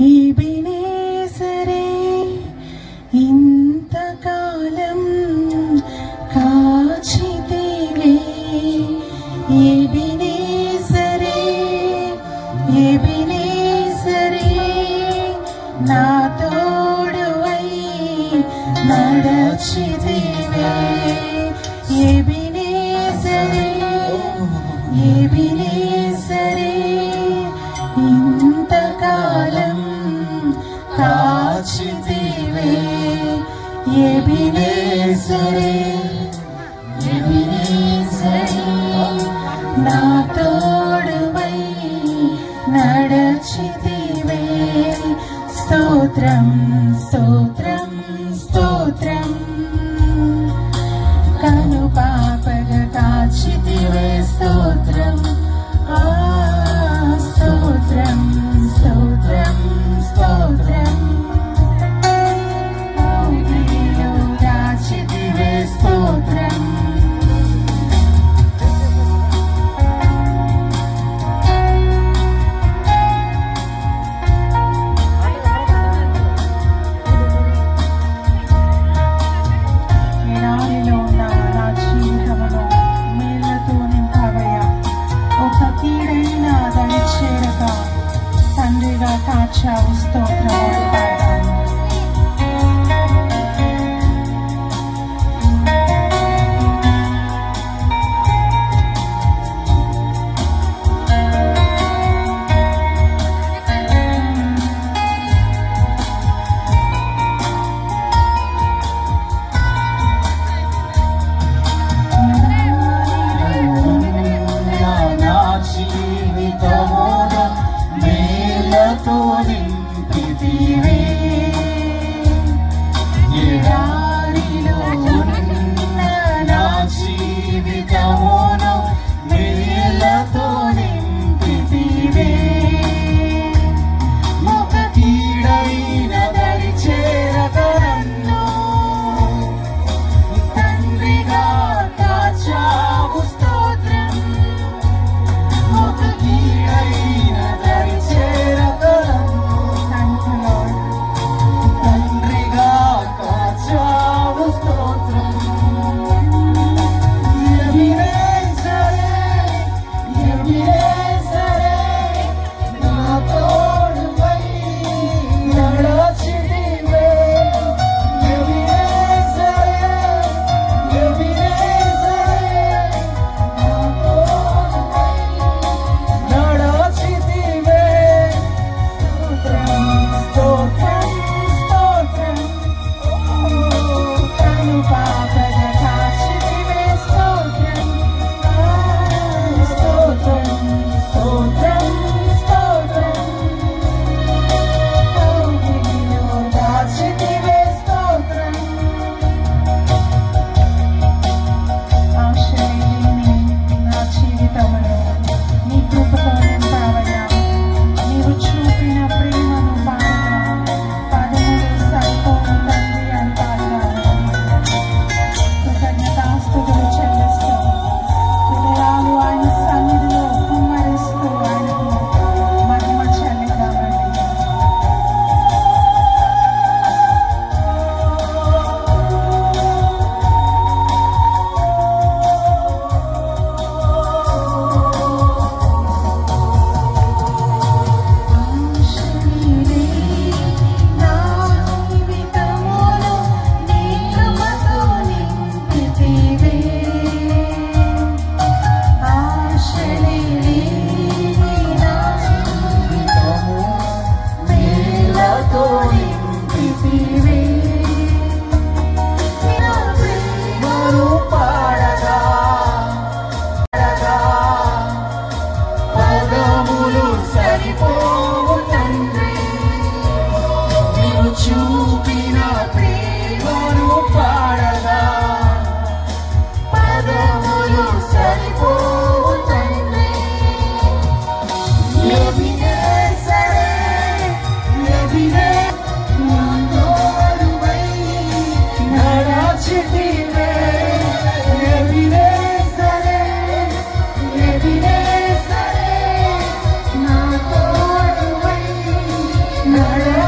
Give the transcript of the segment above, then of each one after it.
ఎబెనేజరే ఇంతకాలం కాచితివే ఎబెనేజరే ఎబెనేజరే నా తోడువై నడచితివే ఎబెనేజరే ఎబెనేజరే ఇంతకాలం కాచితివే ఎబెనేజరే ఎబెనేజరే నా తోడువై నడచితివే స్తోత్రం స్తోత్రం స్తోత్రం కను పాపగా కాచితివే స్తోత్రం స్తోత్రం స్తోత్రం స్తోత్రం కాచితివే స్తోత్రం తండ్రిగా కాచావు స్తోత్రములు పాడాను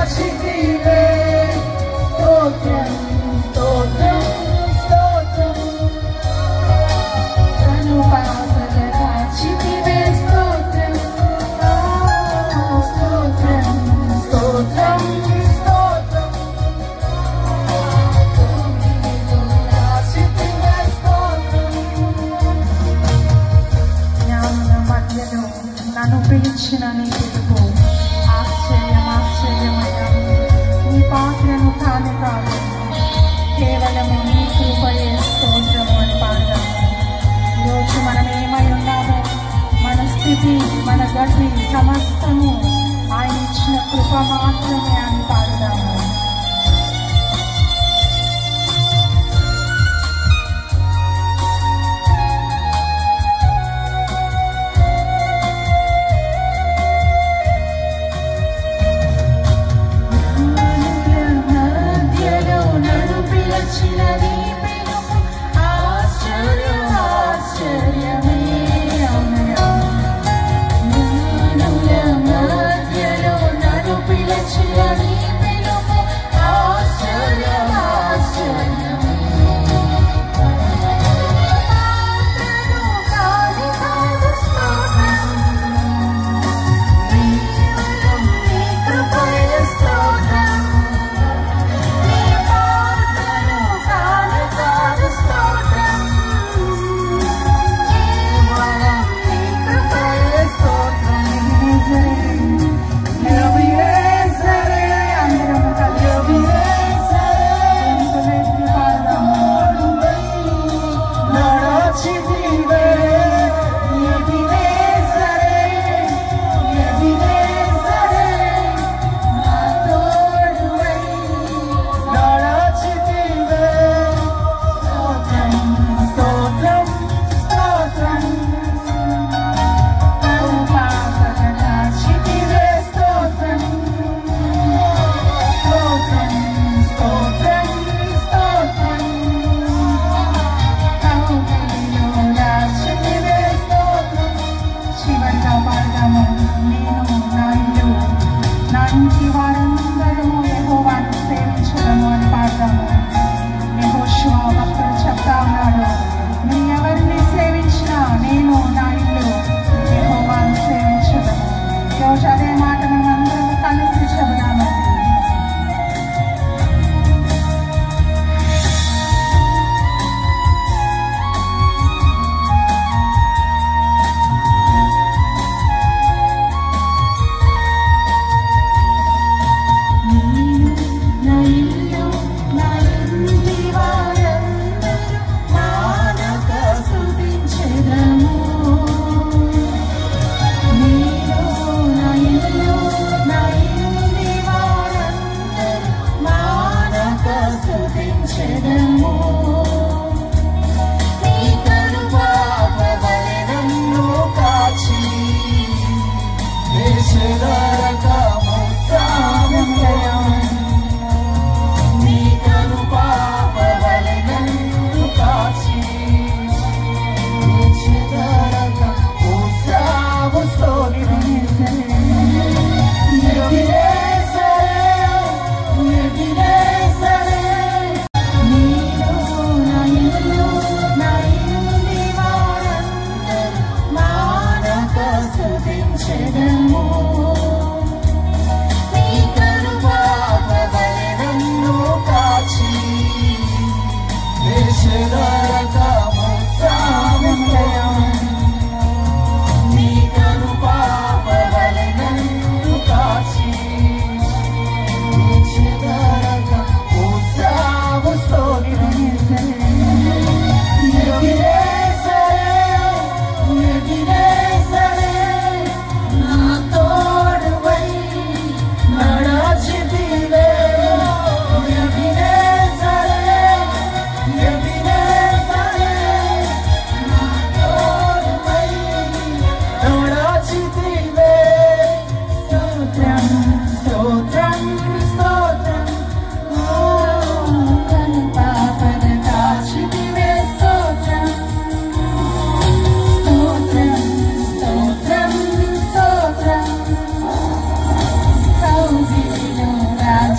కాచితివే స్తోత్రం స్తోత్రం స్తోత్రం నన్ను పాపగా కాచితివే స్తోత్రం స్తోత్రం స్తోత్రం స్తోత్రం కాచితివే స్తోత్రం జ్ఞానుల మధ్యలో నన్ను పిలిచిన నీ పిలుపు ఆశ్చర్యం ఆశ్చర్యమయ్యా. నీ పాత్రను కాను కాదు, కేవలము నీ కృపయే స్తోత్రము అని పాడదాము. ఈరోజు మనం ఏమై ఉన్నామో, మన స్థితి, మన గతి సమస్తము ఆయన ఇచ్చిన కృప మాత్రమే అని పాడదాము.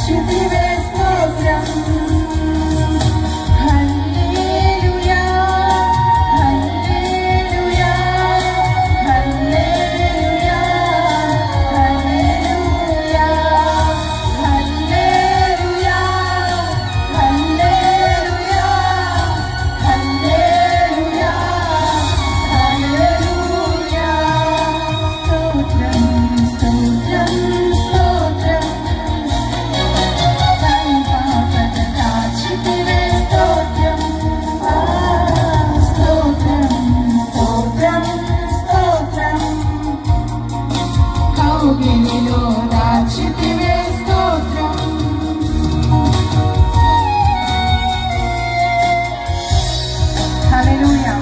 దాచితివే స్తోత్రం హల్లెలూయా హల్లెలూయా హల్లెలూయా హల్లెలూయా హల్లెలూయా హల్లెలూయా హల్లెలూయా హల్లెలూయా స్తోత్రం స్తోత్రం స్తోత్రం దాచితివే స్తోత్రం స్తోత్రం స్తోత్రం స్తోత్రం కౌగిలిలో దాచితివే స్తోత్రం హల్లెలూయా.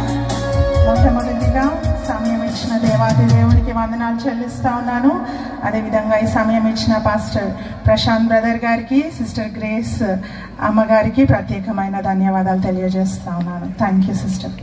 మొట్టమొదటిగా సమయం ఇచ్చిన దేవాది దేవునికి వందనాలు చెల్లిస్తా ఉన్నాను. అదేవిధంగా ఈ సమయం ఇచ్చిన పాస్టర్ ప్రశాంత్ బ్రదర్ గారికి, సిస్టర్ గ్రేస్ అమ్మగారికి ప్రత్యేకమైన ధన్యవాదాలు తెలియజేస్తా ఉన్నాను. Thank you sister.